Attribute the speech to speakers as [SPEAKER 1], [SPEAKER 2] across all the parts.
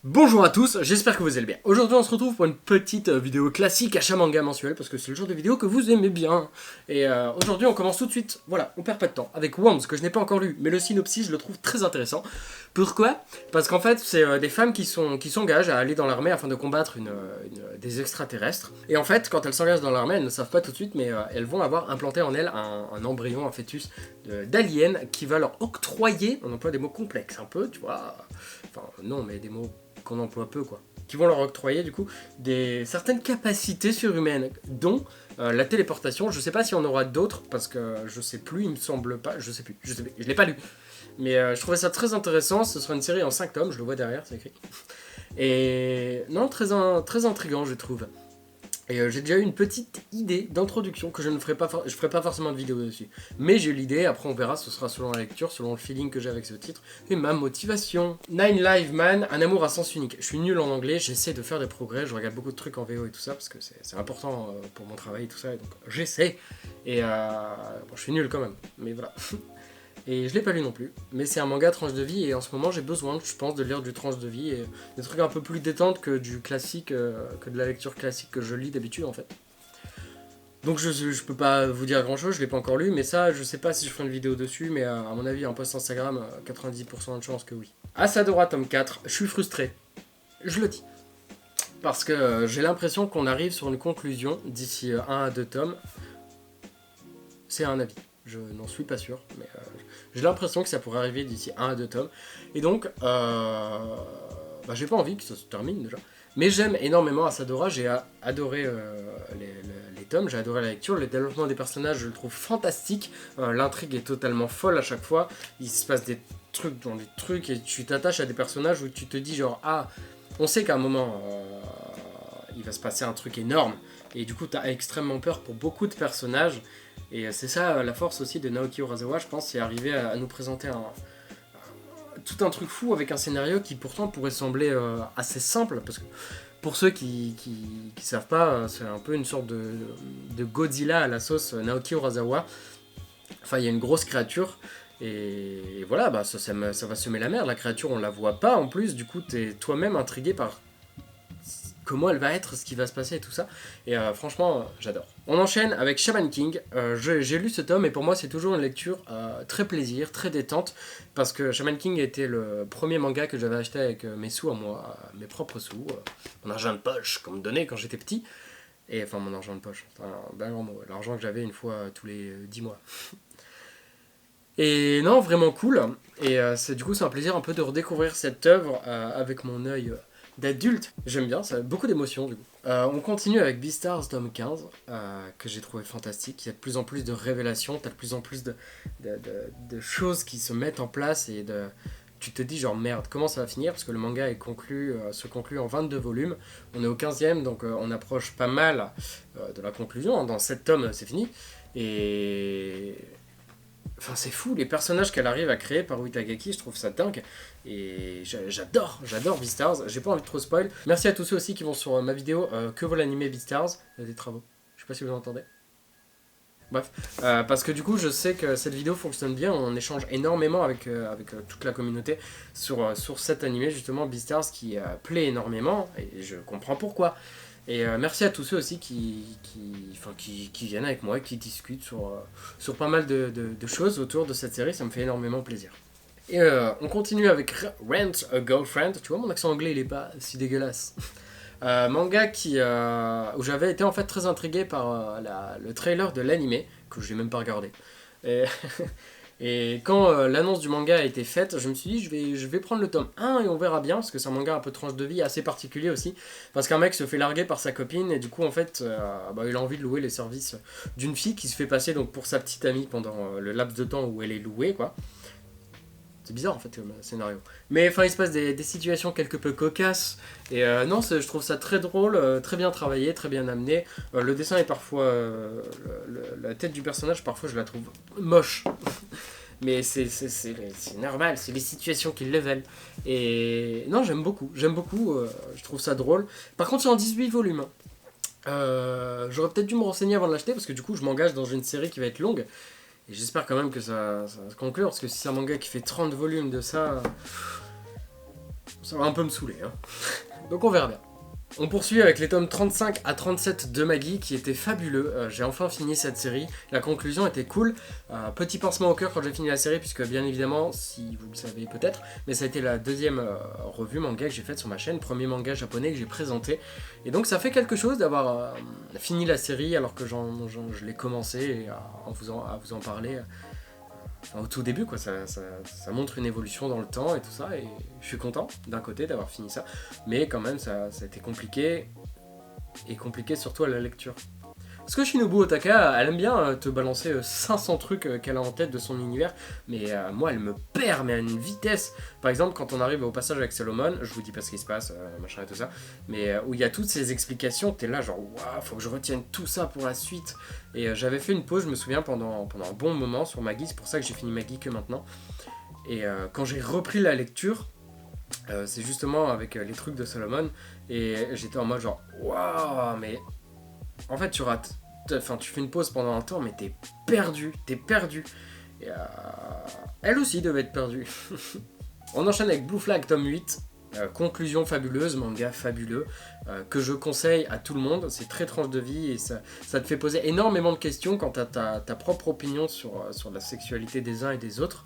[SPEAKER 1] Bonjour à tous, j'espère que vous allez bien. Aujourd'hui on se retrouve pour une petite vidéo classique achat manga mensuel parce que c'est le genre de vidéo que vous aimez bien. Et aujourd'hui on commence tout de suite, voilà, on perd pas de temps, avec Worms que je n'ai pas encore lu, mais le synopsis je le trouve très intéressant. Pourquoi? Parce qu'en fait c'est des femmes qui s'engagent à aller dans l'armée afin de combattre des extraterrestres. Et en fait quand elles s'engagent dans l'armée elles ne savent pas tout de suite mais elles vont avoir implanté en elles un embryon, un fœtus d'alien qui va leur octroyer, on emploie des mots complexes un peu, tu vois, enfin non mais des mots qu'on emploie peu quoi, qui vont leur octroyer du coup certaines capacités surhumaines, dont la téléportation. Je sais pas si on aura d'autres parce que je sais plus, il me semble pas, je sais plus, je l'ai pas lu. Mais je trouvais ça très intéressant, ce sera une série en 5 tomes, je le vois derrière, c'est écrit. Et non, très intriguant je trouve. Et j'ai déjà eu une petite idée d'introduction que je ne ferai pas, je ferai pas forcément de vidéo dessus. Mais j'ai eu l'idée, après on verra, ce sera selon la lecture, selon le feeling que j'ai avec ce titre, et ma motivation. Nine Live Man, un amour à sens unique. Je suis nul en anglais, j'essaie de faire des progrès, je regarde beaucoup de trucs en VO et tout ça, parce que c'est important pour mon travail et tout ça, et donc j'essaie. Et bon, je suis nul quand même, mais voilà. Et je l'ai pas lu non plus, mais c'est un manga tranche de vie et en ce moment j'ai besoin, je pense, de lire du tranche de vie et des trucs un peu plus détente que du classique, que de la lecture classique que je lis d'habitude en fait. Donc je peux pas vous dire grand chose, je l'ai pas encore lu, mais ça je sais pas si je ferai une vidéo dessus, mais à mon avis un post Instagram, 90% de chance que oui. Asadora tome 4, je suis frustré, je le dis. Parce que j'ai l'impression qu'on arrive sur une conclusion d'ici 1 à 2 tomes. C'est un avis. Je n'en suis pas sûr, mais j'ai l'impression que ça pourrait arriver d'ici 1 à 2 tomes. Et donc, j'ai pas envie que ça se termine déjà. Mais j'aime énormément Asadora, j'ai adoré les tomes, j'ai adoré la lecture, le développement des personnages je le trouve fantastique, l'intrigue est totalement folle à chaque fois, il se passe des trucs dans des trucs et tu t'attaches à des personnages où tu te dis genre ah, on sait qu'à un moment il va se passer un truc énorme et du coup t'as extrêmement peur pour beaucoup de personnages. Et c'est ça la force aussi de Naoki Urasawa, je pense, c'est arriver à nous présenter tout un truc fou avec un scénario qui pourtant pourrait sembler assez simple, parce que pour ceux qui savent pas, c'est un peu une sorte de Godzilla à la sauce Naoki Urasawa. Enfin, il y a une grosse créature, et voilà, ça va semer la merde, la créature on la voit pas en plus, du coup t'es toi-même intrigué par comment elle va être, ce qui va se passer et tout ça. Et franchement, j'adore. On enchaîne avec Shaman King. J'ai lu ce tome et pour moi c'est toujours une lecture très plaisir, très détente, parce que Shaman King était le premier manga que j'avais acheté avec mes sous à moi, mes propres sous, mon argent de poche qu'on me donnait quand j'étais petit. Et enfin mon argent de poche, enfin ben grand mot, l'argent que j'avais une fois tous les 10 mois. Et non, vraiment cool. Et du coup c'est un plaisir un peu de redécouvrir cette œuvre avec mon œil d'adulte. J'aime bien, ça a beaucoup d'émotions du coup. On continue avec Beastars tome 15, que j'ai trouvé fantastique. Il y a de plus en plus de révélations, t'as de plus en plus de choses qui se mettent en place et tu te dis genre merde, comment ça va finir? Parce que le manga est se conclut en 22 volumes. On est au 15e, donc on approche pas mal de la conclusion. Dans 7 tomes, c'est fini. Et enfin, c'est fou, les personnages qu'elle arrive à créer par Itagaki, je trouve ça dingue. Et j'adore Beastars. J'ai pas envie de trop spoil. Merci à tous ceux aussi qui vont sur ma vidéo que vaut l'animé Beastars. Il y a des travaux. Je sais pas si vous entendez. Bref, parce que du coup, je sais que cette vidéo fonctionne bien. On échange énormément avec toute la communauté sur cet animé, justement, Beastars, qui plaît énormément. Et je comprends pourquoi. Et merci à tous ceux aussi qui viennent avec moi, qui discutent sur pas mal de choses autour de cette série, ça me fait énormément plaisir. Et on continue avec Rent a Girlfriend, tu vois mon accent anglais il est pas si dégueulasse. Manga où j'avais été en fait très intrigué par le trailer de l'animé, que j'ai même pas regardé. Et et quand l'annonce du manga a été faite, je me suis dit je vais prendre le tome 1 et on verra bien, parce que c'est un manga un peu tranche de vie, assez particulier aussi, parce qu'un mec se fait larguer par sa copine et du coup en fait il a envie de louer les services d'une fille qui se fait passer donc pour sa petite amie pendant le laps de temps où elle est louée quoi. C'est bizarre en fait comme scénario. Mais enfin il se passe des situations quelque peu cocasses. Et non, je trouve ça très drôle, très bien travaillé, très bien amené. Le dessin est parfois... la tête du personnage parfois je la trouve moche. Mais c'est normal, c'est les situations qui le veulent. Et non, j'aime beaucoup, je trouve ça drôle. Par contre c'est en 18 volumes. J'aurais peut-être dû me renseigner avant de l'acheter parce que du coup je m'engage dans une série qui va être longue. Et j'espère quand même que ça va se conclure, parce que si c'est un manga qui fait 30 volumes de ça, Ça va un peu me saouler, hein. Donc on verra bien. On poursuit avec les tomes 35 à 37 de Maggie qui étaient fabuleux. J'ai enfin fini cette série. La conclusion était cool. Petit pincement au cœur quand j'ai fini la série, puisque bien évidemment, si vous le savez peut-être, mais ça a été la deuxième revue manga que j'ai faite sur ma chaîne, premier manga japonais que j'ai présenté. Et donc ça fait quelque chose d'avoir fini la série alors que je l'ai commencé et à vous en parler. Enfin, au tout début, quoi, ça montre une évolution dans le temps et tout ça, et je suis content d'un côté d'avoir fini ça, mais quand même ça a été compliqué, et compliqué surtout à la lecture. Parce que Shinobu Otaka, elle aime bien te balancer 500 trucs qu'elle a en tête de son univers, mais moi elle me perd, mais à une vitesse. Par exemple, quand on arrive au passage avec Solomon, je vous dis pas ce qui se passe, machin et tout ça, mais où il y a toutes ces explications, t'es là genre, waouh, faut que je retienne tout ça pour la suite. Et j'avais fait une pause, je me souviens, pendant un bon moment sur Maggie, c'est pour ça que j'ai fini Maggie que maintenant. Et quand j'ai repris la lecture, c'est justement avec les trucs de Solomon, et j'étais en mode genre, waouh, mais en fait, tu rates. Enfin, tu fais une pause pendant un temps, mais t'es perdu. Et, elle aussi devait être perdue. On enchaîne avec Blue Flag tome 8. Conclusion fabuleuse, manga fabuleux, que je conseille à tout le monde. C'est très tranche de vie et ça te fait poser énormément de questions quant à ta propre opinion sur la sexualité des uns et des autres,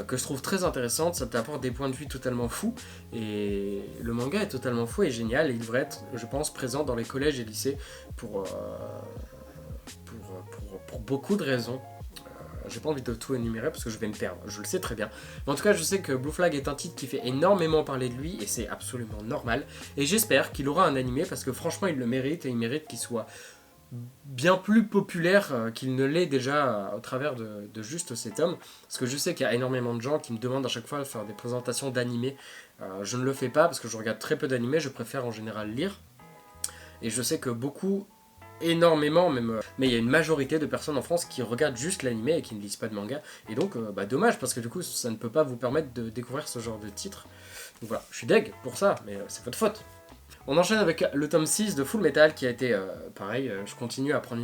[SPEAKER 1] que je trouve très intéressante. Ça t'apporte des points de vue totalement fous et le manga est totalement fou et génial et il devrait être, je pense, présent dans les collèges et lycées pour beaucoup de raisons. J'ai pas envie de tout énumérer parce que je vais me perdre, je le sais très bien. Mais en tout cas, je sais que Blue Flag est un titre qui fait énormément parler de lui et c'est absolument normal. Et j'espère qu'il aura un animé parce que franchement, il le mérite et il mérite qu'il soit bien plus populaire qu'il ne l'est déjà au travers de juste cet tomes. Parce que je sais qu'il y a énormément de gens qui me demandent à chaque fois de faire des présentations d'animés. Je ne le fais pas parce que je regarde très peu d'animés, je préfère en général lire. Et je sais que énormément même, mais il y a une majorité de personnes en France qui regardent juste l'animé et qui ne lisent pas de manga, et donc dommage parce que du coup ça ne peut pas vous permettre de découvrir ce genre de titre. Donc voilà, je suis deg pour ça, mais c'est votre faute. On enchaîne avec le tome 6 de Full Metal qui a été pareil, je continue à prendre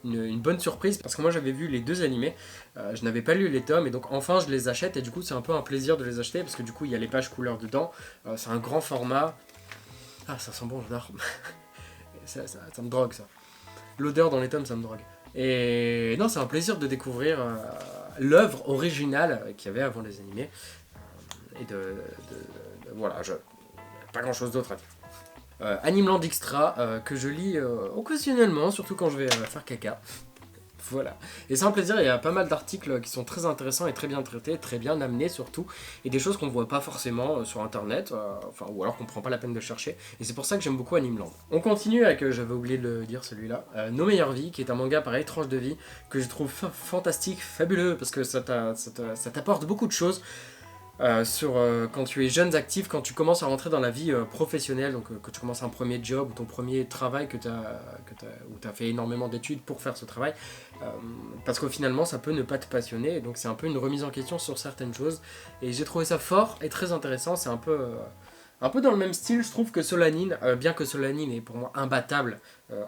[SPEAKER 1] une bonne surprise parce que moi j'avais vu les deux animés, je n'avais pas lu les tomes et donc enfin je les achète et du coup c'est un peu un plaisir de les acheter parce que du coup il y a les pages couleurs dedans, c'est un grand format. Ah ça sent bon, j'adore. ça me drogue ça. L'odeur dans les tomes, ça me drogue. Et non, c'est un plaisir de découvrir l'œuvre originale qu'il y avait avant les animés. Et voilà, pas grand chose d'autre à dire. Animeland Extra, que je lis occasionnellement, surtout quand je vais faire caca. Voilà. Et c'est un plaisir, il y a pas mal d'articles qui sont très intéressants et très bien traités, très bien amenés surtout, et des choses qu'on voit pas forcément sur internet, ou alors qu'on prend pas la peine de chercher, et c'est pour ça que j'aime beaucoup Animeland. On continue avec, j'avais oublié de le dire celui-là, Nos meilleures vies, qui est un manga pareil, tranche de vie, que je trouve fantastique, fabuleux, parce que ça t'apporte beaucoup de choses. Quand tu es jeune actif, quand tu commences à rentrer dans la vie professionnelle, donc que tu commences un premier job ou ton premier travail où tu as fait énormément d'études pour faire ce travail, parce que finalement ça peut ne pas te passionner, donc c'est un peu une remise en question sur certaines choses, et j'ai trouvé ça fort et très intéressant. C'est un peu dans le même style, je trouve, que Solanine, bien que Solanine est pour moi imbattable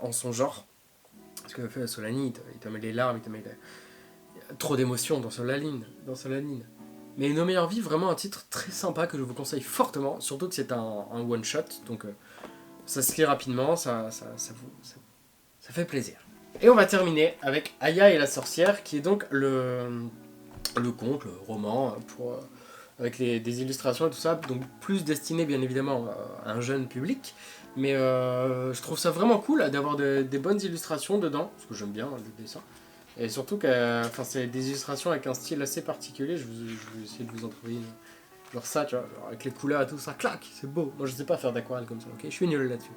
[SPEAKER 1] en son genre, parce que Solanine, il te met les larmes, il y a trop d'émotions dans Solanine. Mais Nos meilleures vies, vraiment un titre très sympa que je vous conseille fortement, surtout que c'est un one shot, donc ça se lit rapidement, ça fait plaisir. Et on va terminer avec Aya et la sorcière, qui est donc le conte, le roman, avec des illustrations et tout ça, donc plus destiné bien évidemment à un jeune public, mais je trouve ça vraiment cool d'avoir des bonnes illustrations dedans, parce que j'aime bien le dessin. Et surtout que c'est des illustrations avec un style assez particulier, je vais essayer de vous en trouver une. Genre ça, tu vois, genre avec les couleurs et tout, ça claque, c'est beau. Moi je sais pas faire d'aquarelle comme ça, ok, je suis nul là-dessus.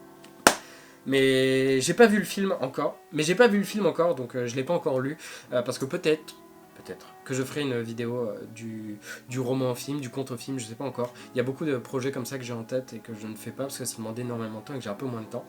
[SPEAKER 1] Mais j'ai pas vu le film encore, donc je l'ai pas encore lu, parce que peut-être que je ferai une vidéo du roman au film, du conte au film, je sais pas encore. Il y a beaucoup de projets comme ça que j'ai en tête et que je ne fais pas parce que ça demande énormément de temps et que j'ai un peu moins de temps.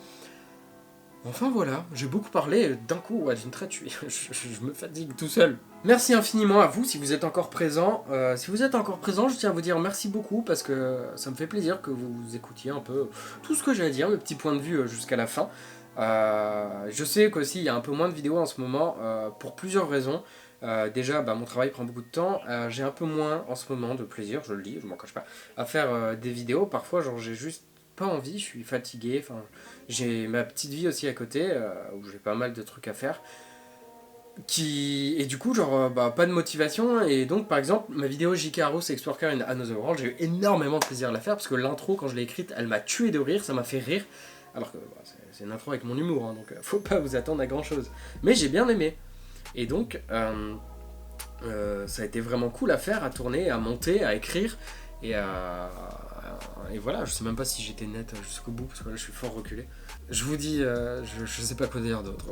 [SPEAKER 1] Enfin voilà, j'ai beaucoup parlé d'un coup, d'une traite, je me fatigue tout seul. Merci infiniment à vous si vous êtes encore présents. Je tiens à vous dire merci beaucoup parce que ça me fait plaisir que vous écoutiez un peu tout ce que j'ai à dire, mes petits points de vue jusqu'à la fin. Je sais qu'aussi il y a un peu moins de vidéos en ce moment pour plusieurs raisons. Déjà, mon travail prend beaucoup de temps. J'ai un peu moins en ce moment de plaisir, je le dis, je m'en cache pas, à faire des vidéos. Parfois, genre, j'ai juste pas envie, je suis fatigué. Enfin, j'ai ma petite vie aussi à côté, où j'ai pas mal de trucs à faire. Et du coup, genre, pas de motivation. Et donc, par exemple, ma vidéo J.K. Rose Explore Car in Another World, j'ai eu énormément de plaisir à la faire parce que l'intro, quand je l'ai écrite, elle m'a tué de rire, ça m'a fait rire. Alors que c'est une intro avec mon humour, hein, donc faut pas vous attendre à grand chose. Mais j'ai bien aimé. Et donc, ça a été vraiment cool à faire, à tourner, à monter, à écrire. Et voilà, je sais même pas si j'étais net jusqu'au bout parce que là je suis fort reculé. Je vous dis, je sais pas quoi dire d'autre.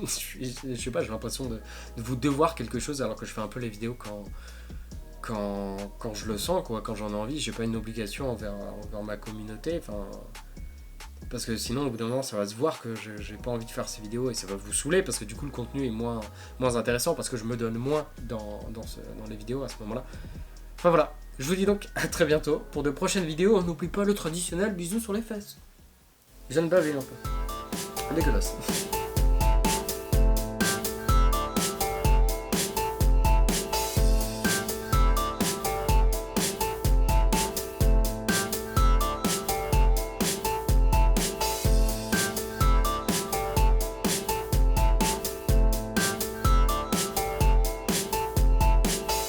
[SPEAKER 1] Je sais pas, j'ai l'impression de vous devoir quelque chose alors que je fais un peu les vidéos quand je le sens, quoi, quand j'en ai envie. J'ai pas une obligation envers ma communauté. Parce que sinon, au bout d'un moment, ça va se voir que j'ai pas envie de faire ces vidéos et ça va vous saouler parce que du coup, le contenu est moins intéressant parce que je me donne moins dans les vidéos à ce moment-là. Enfin voilà, je vous dis donc à très bientôt pour de prochaines vidéos. On n'oublie pas le traditionnel bisou sur les fesses. Je viens de baver un peu. Dégueulasse.